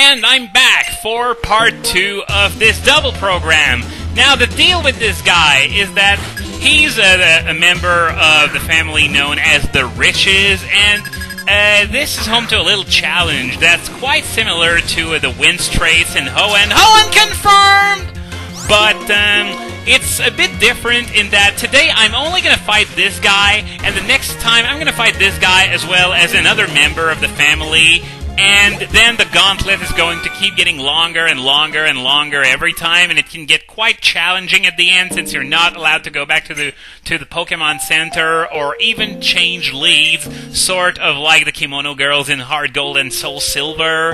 And I'm back for part 2 of this double program. Now, the deal with this guy is that he's a member of the family known as the Riches, and this is home to a little challenge that's quite similar to the Winstraits and Hoenn. Hoenn confirmed! But, it's a bit different in that today I'm only going to fight this guy, and the next time I'm going to fight this guy as well as another member of the family, and then the gauntlet is going to keep getting longer and longer and longer every time, and it can get quite challenging at the end since you're not allowed to go back to the Pokémon Center or even change leads, sort of like the Kimono Girls in Heart Gold and Soul Silver.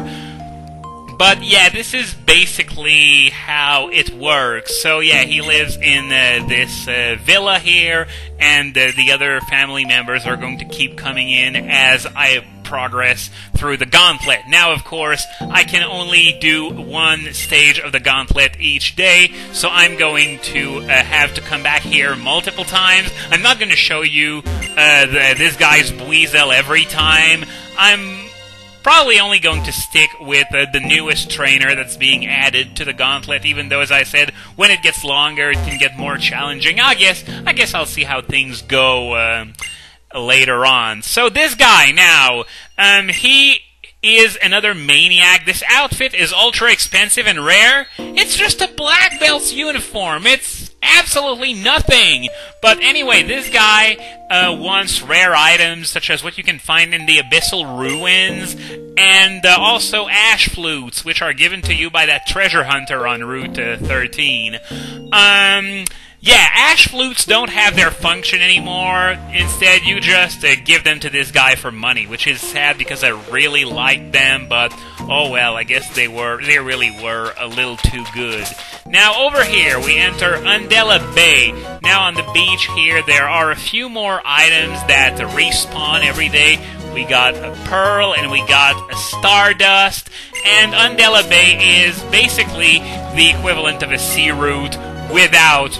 But yeah, this is basically how it works. So yeah, he lives in this villa here, and the other family members are going to keep coming in as I progress through the gauntlet. Now, of course, I can only do one stage of the gauntlet each day, so I'm going to have to come back here multiple times. I'm not going to show you this guy's Buizel every time. I'm probably only going to stick with the newest trainer that's being added to the gauntlet, even though, as I said, when it gets longer, it can get more challenging. I guess I'll see how things go later on. So this guy, now, he is another maniac. This outfit is ultra expensive and rare. It's just a black belt's uniform. It's absolutely nothing. But anyway, this guy wants rare items such as what you can find in the Abyssal Ruins, and also ash flutes, which are given to you by that treasure hunter on Route 13. Yeah, ash flutes don't have their function anymore. Instead, you just give them to this guy for money, which is sad because I really liked them, but oh well, I guess they really were a little too good. Now, over here, we enter Undella Bay. Now, on the beach here, there are a few more items that respawn every day. We got a pearl, and we got a stardust, and Undella Bay is basically the equivalent of a sea route without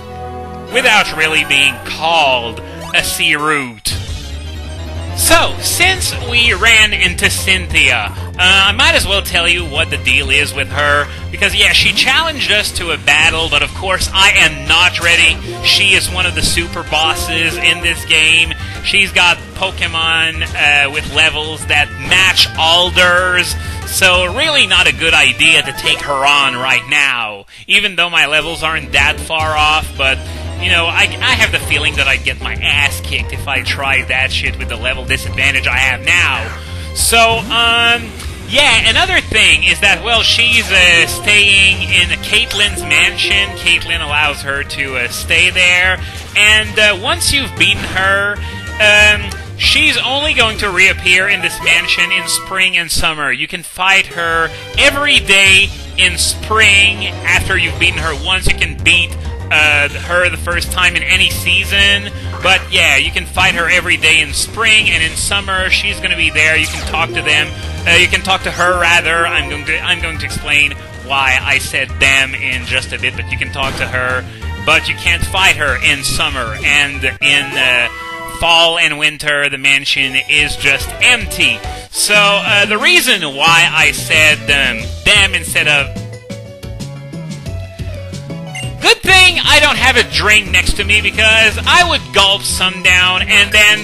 really being called a sea route. So, since we ran into Cynthia, I might as well tell you what the deal is with her, because yeah, she challenged us to a battle, but of course I am not ready. She is one of the super bosses in this game. She's got Pokemon with levels that match Alder's, so really not a good idea to take her on right now, even though my levels aren't that far off, but you know, I have the feeling that I'd get my ass kicked if I tried that shit with the level disadvantage I have now. So, yeah, another thing is that, well, she's staying in Caitlin's mansion. Caitlin allows her to stay there, and once you've beaten her, she's only going to reappear in this mansion in spring and summer. You can fight her every day in spring. After you've beaten her once, you can beat her the first time in any season. But yeah, you can fight her every day in spring, and in summer she's going to be there. You can talk to them. You can talk to her, rather. I'm going to explain why I said them in just a bit, but you can talk to her, but you can't fight her in summer, and in fall and winter, the mansion is just empty. So, the reason why I said them instead of... Good thing I don't have a drink next to me, because I would gulp some down and then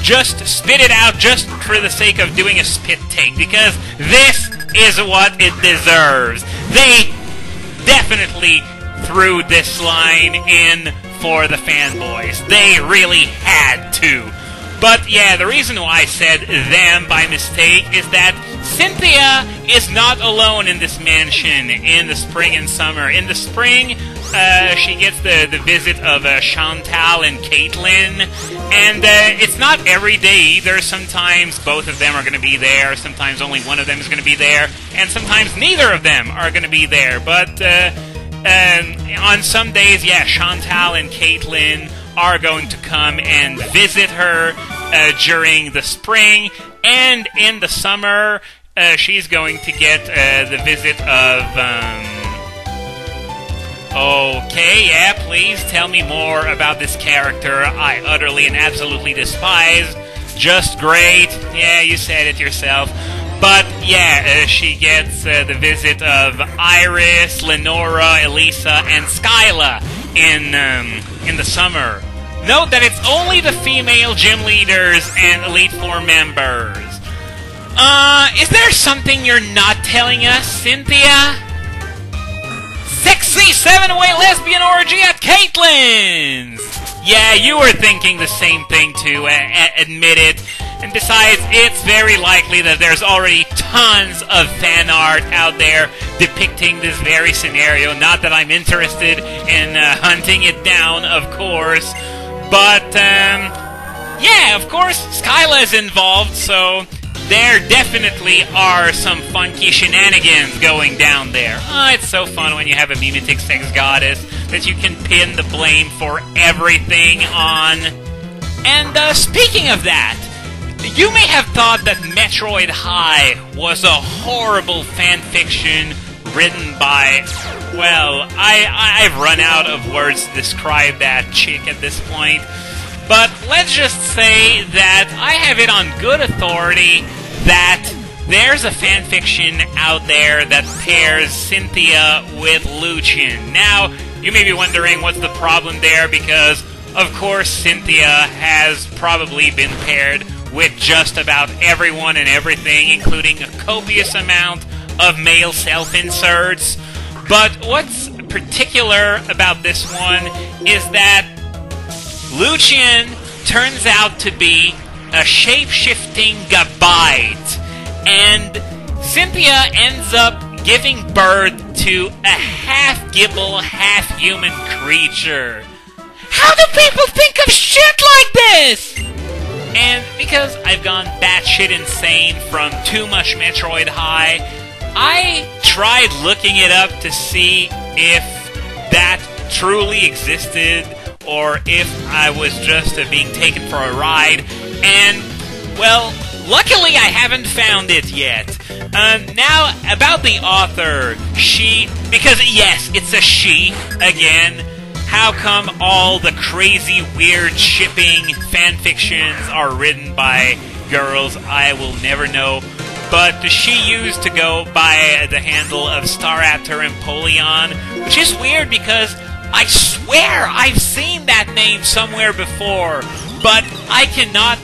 just spit it out just for the sake of doing a spit take, because this is what it deserves. They definitely threw this line in for the fanboys. They really had to. But yeah, the reason why I said them by mistake is that Cynthia is not alone in this mansion in the spring and summer. In the spring, she gets the visit of Chantal and Caitlin, and it's not every day either. Sometimes both of them are going to be there, sometimes only one of them is going to be there, and sometimes neither of them are going to be there. But on some days, yeah, Chantal and Caitlin are going to come and visit her during the spring, and in the summer, she's going to get the visit of... Okay, yeah, please tell me more about this character I utterly and absolutely despise. Just great. Yeah, you said it yourself. But yeah, she gets the visit of Iris, Lenora, Elisa, and Skyla in the summer. Note that it's only the female gym leaders and Elite Four members. Is there something you're not telling us, Cynthia? Sexy 7-way lesbian orgy at Caitlin's! Yeah, you were thinking the same thing too, admit it. And besides, it's very likely that there's already tons of fan art out there depicting this very scenario. Not that I'm interested in hunting it down, of course. But, yeah, of course, Skyla is involved, so there definitely are some funky shenanigans going down there. Oh, it's so fun when you have a mimetic sex goddess that you can pin the blame for everything on. And, speaking of that, you may have thought that Metroid High was a horrible fanfiction written by, well, I've run out of words to describe that chick at this point. But let's just say that I have it on good authority that there's a fanfiction out there that pairs Cynthia with Lucian. Now, you may be wondering what's the problem there, because, of course, Cynthia has probably been paired with just about everyone and everything, including a copious amount of male self-inserts. But what's particular about this one is that Lucian turns out to be a shape-shifting Gabite, and Cynthia ends up giving birth to a half-Gibble, half-human creature. How do people think of shit like this? And because I've gone batshit insane from too much Metroid High, I tried looking it up to see if that truly existed, or if I was just being taken for a ride, and, well, luckily I haven't found it yet. Now, about the author, because yes, it's a she, again. How come all the crazy, weird shipping fanfictions are written by girls? I will never know. But she used to go by the handle of Staraptor Empoleon, which is weird because I swear I've seen that name somewhere before, but I cannot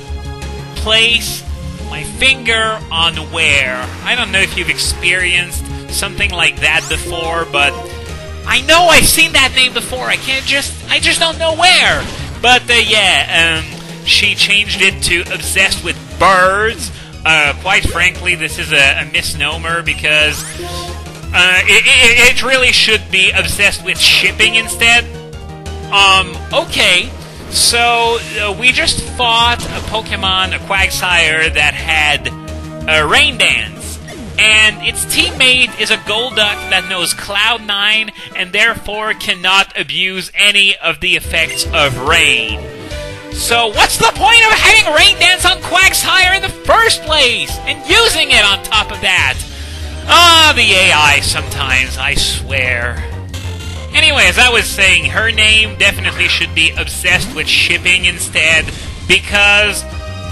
place my finger on where. I don't know if you've experienced something like that before, but I know I've seen that name before. I just don't know where. But yeah, she changed it to Obsessed with Birds. Quite frankly, this is a misnomer because it really should be Obsessed with Shipping instead. Okay. So, we just fought a Pokemon, a Quagsire, that had a Rain Dance. And its teammate is a Golduck that knows Cloud9 and therefore cannot abuse any of the effects of rain. So what's the point of having Rain Dance on Quagsire in the first place? And using it on top of that? Ah, the AI sometimes, I swear. Anyway, as I was saying, her name definitely should be Obsessed with Shipping instead, because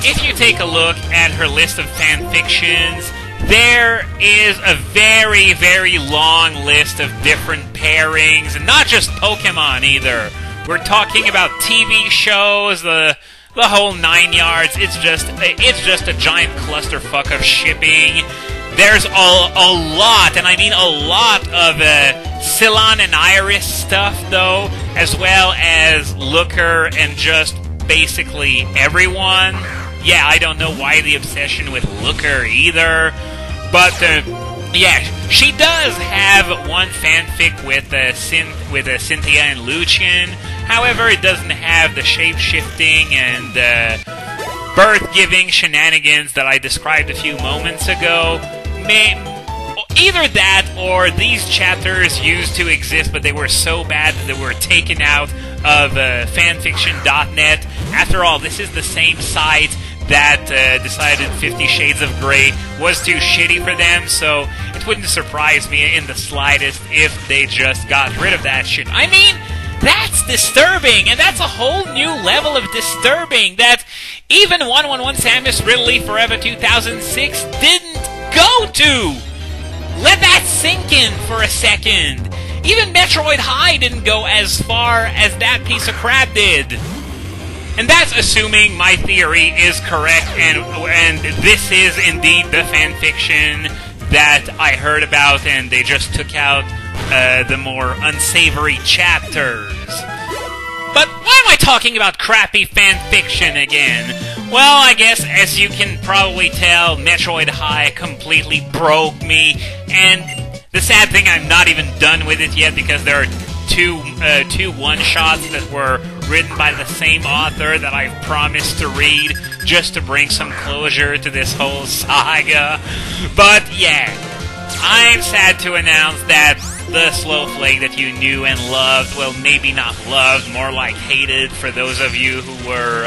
if you take a look at her list of fanfictions, there is a very, very long list of different pairings, and not just Pokemon either. We're talking about TV shows, the whole 9 yards. It's just a giant clusterfuck of shipping. There's a lot, and I mean a lot of Ceylon and Iris stuff, though, as well as Looker and just basically everyone. Yeah, I don't know why the obsession with Looker either, but yeah, she does have one fanfic with Cynthia and Lucian. However, it doesn't have the shape-shifting and birth-giving shenanigans that I described a few moments ago. Either that, or these chapters used to exist, but they were so bad that they were taken out of fanfiction.net. After all, this is the same site that decided 50 Shades of Grey was too shitty for them, so it wouldn't surprise me in the slightest if they just got rid of that shit. I mean, that's disturbing, and that's a whole new level of disturbing that even 111 Samus Ridley Forever 2006 didn't go to? Let that sink in for a second. Even Metroid High didn't go as far as that piece of crap did. And that's assuming my theory is correct, and this is indeed the fanfiction that I heard about, and they just took out the more unsavory chapters. But why am I talking about crappy fanfiction again? Well, I guess, as you can probably tell, Metroid High completely broke me, and the sad thing, I'm not even done with it yet, because there are two one-shots that were written by the same author that I've promised to read, just to bring some closure to this whole saga. But yeah, I'm sad to announce that the Snowflake that you knew and loved, well, maybe not loved, more like hated, for those of you who were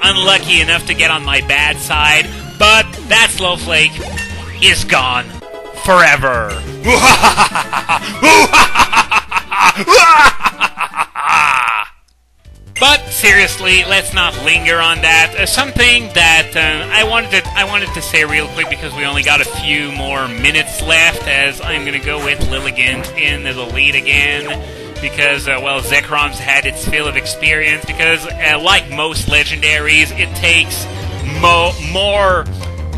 unlucky enough to get on my bad side, but that Snowflake is gone forever. But seriously, let's not linger on that. Something that I wanted to say real quick, because we only got a few more minutes left, as I'm gonna go with Lilligant in the lead again, because well, Zekrom's had its fill of experience. Because like most legendaries, it takes more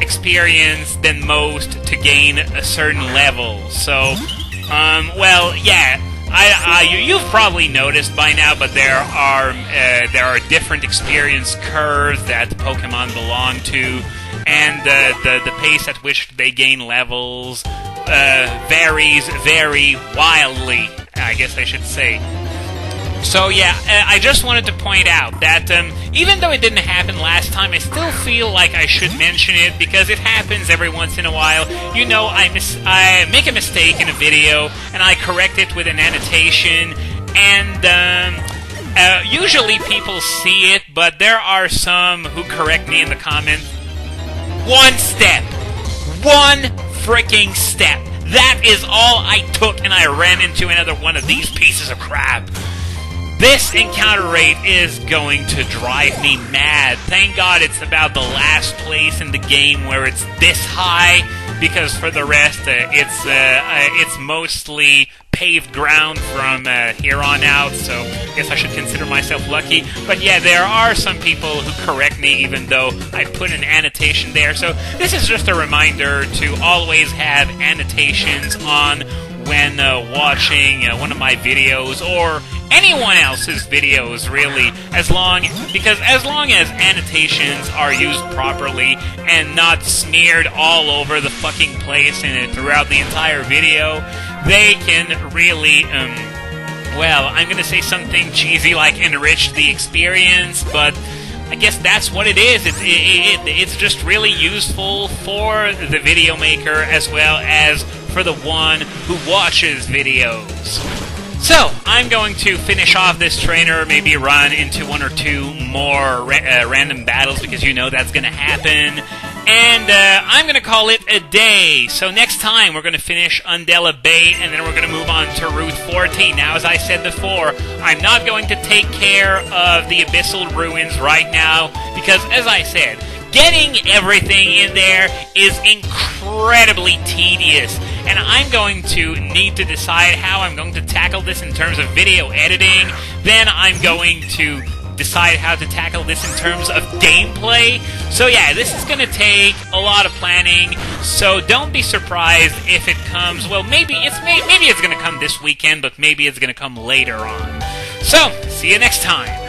experience than most to gain a certain level. So, well, yeah. You've probably noticed by now, but there are different experience curves that Pokemon belong to, and the pace at which they gain levels varies very wildly, I guess I should say. So yeah, I just wanted to point out that even though it didn't happen last time, I still feel like I should mention it, because it happens every once in a while. You know, I make a mistake in a video, and I correct it with an annotation, and usually people see it, but there are some who correct me in the comments. One step! One freaking step! That is all I took, and I ran into another one of these pieces of crap. This encounter rate is going to drive me mad. Thank God it's about the last place in the game where it's this high, because for the rest, it's mostly paved ground from here on out, so I guess I should consider myself lucky. But yeah, there are some people who correct me even though I put an annotation there, so this is just a reminder to always have annotations on when watching one of my videos, or anyone else's videos, really, as long as annotations are used properly and not smeared all over the fucking place and throughout the entire video, they can really, well, I'm gonna say something cheesy like enrich the experience, but I guess that's what it is. It's just really useful for the video maker as well as for the one who watches videos. So, I'm going to finish off this trainer, maybe run into one or two more random battles, because you know that's going to happen. And I'm going to call it a day. So next time, we're going to finish Undella Bay, and then we're going to move on to Route 14. Now, as I said before, I'm not going to take care of the Abyssal Ruins right now, because, as I said, getting everything in there is incredibly tedious, and I'm going to need to decide how I'm going to tackle this in terms of video editing. Then I'm going to decide how to tackle this in terms of gameplay. So yeah, this is going to take a lot of planning, so don't be surprised if it comes, well, maybe it's going to come this weekend, but maybe it's going to come later on. So, see you next time.